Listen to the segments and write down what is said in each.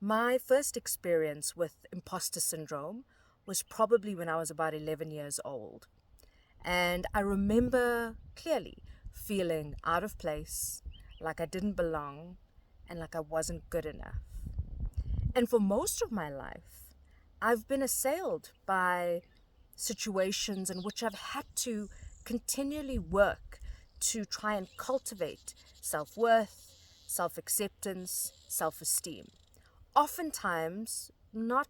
My first experience with imposter syndrome was probably when I was about 11 years old. And I remember clearly feeling out of place, like I didn't belong, and like I wasn't good enough. And for most of my life, I've been assailed by situations in which I've had to continually work to try and cultivate self worth, self acceptance, self esteem. Oftentimes, not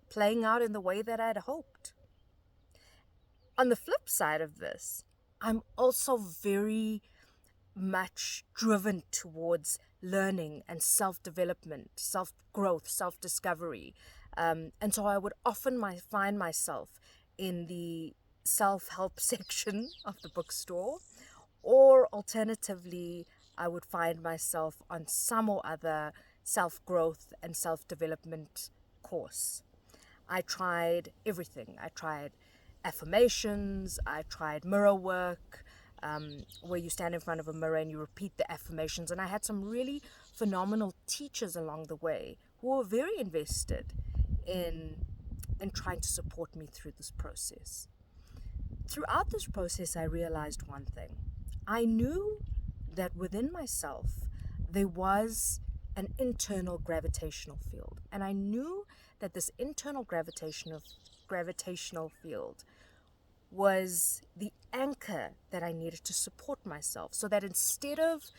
playing out in the way that I'd hoped. On the flip side of this, I'm also very much driven towards learning and self-development, self-growth, self-discovery. And so I would often find myself in the self-help section of the bookstore, or alternatively, I would find myself on some or other self-growth and self-development course. I tried everything. I tried affirmations, I tried mirror work, where you stand in front of a mirror and you repeat the affirmations. And I had some really phenomenal teachers along the way who were very invested in, in trying to support me through this process. Throughout this process, I realized one thing. I knew that within myself, there was an internal gravitational field. And I knew that this internal gravitational field was the anchor that I needed to support myself, so that instead of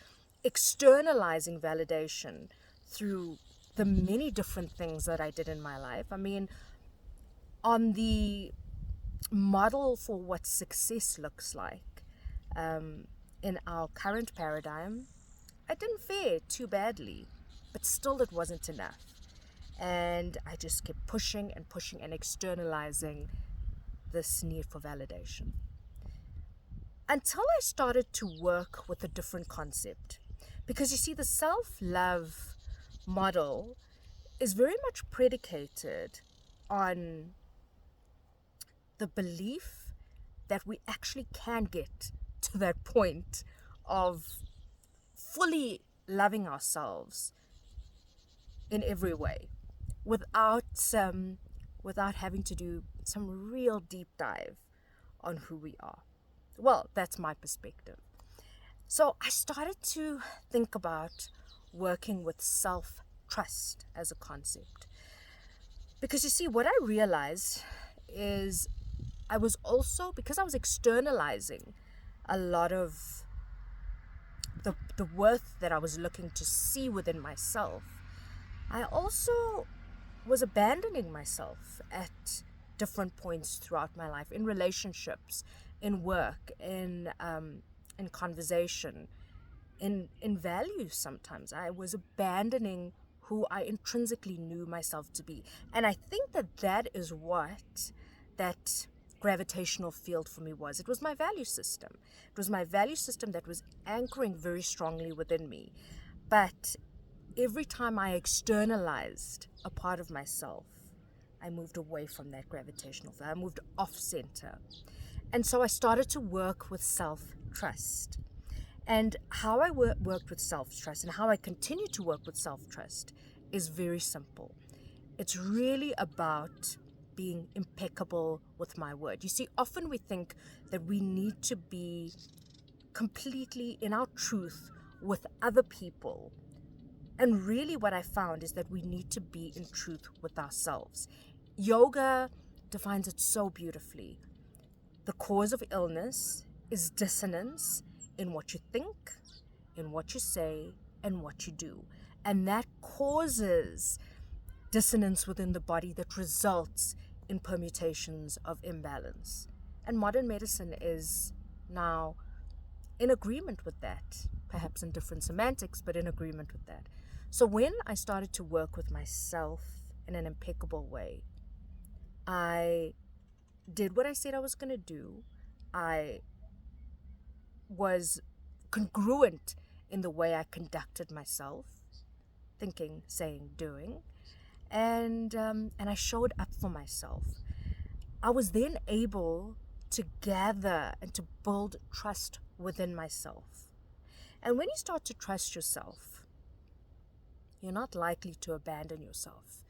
externalizing validation through the many different things that I did in my life, on the model for what success looks like in our current paradigm, I didn't fare too badly, but still it wasn't enough. And I just kept pushing and pushing and externalizing this need for validation. Until I started to work with a different concept. Because you see, the self-love model is very much predicated on the belief that we actually can get to that point of fully loving ourselves in every way without having to do some real deep dive on who we are. Well, that's my perspective. So I started to think about working with self-trust as a concept. Because you see, what I realized is I was also, because I was externalizing a lot of the worth that I was looking to see within myself, I also was abandoning myself at different points throughout my life, in relationships, in work, in conversation, in values. Sometimes I was abandoning who I intrinsically knew myself to be. And I think that is what that gravitational field for me was. It was my value system. It was my value system that was anchoring very strongly within me. But every time I externalized a part of myself, I moved away from that gravitational field. I moved off center. And so I started to work with self-trust. And how I worked with self-trust and how I continue to work with self-trust is very simple. It's really about being impeccable with my word. You see, often we think that we need to be completely in our truth with other people. And really what I found is that we need to be in truth with ourselves. Yoga defines it so beautifully. The cause of illness is dissonance in what you think, in what you say, and what you do. And that causes dissonance within the body that results in permutations of imbalance. And modern medicine is now in agreement with that, perhaps in different semantics, but in agreement with that. So when I started to work with myself in an impeccable way, I did what I said I was going to do. I was congruent in the way I conducted myself, thinking, saying, doing, and I showed up for myself. I was then able to gather and to build trust within myself. And when you start to trust yourself, you're not likely to abandon yourself.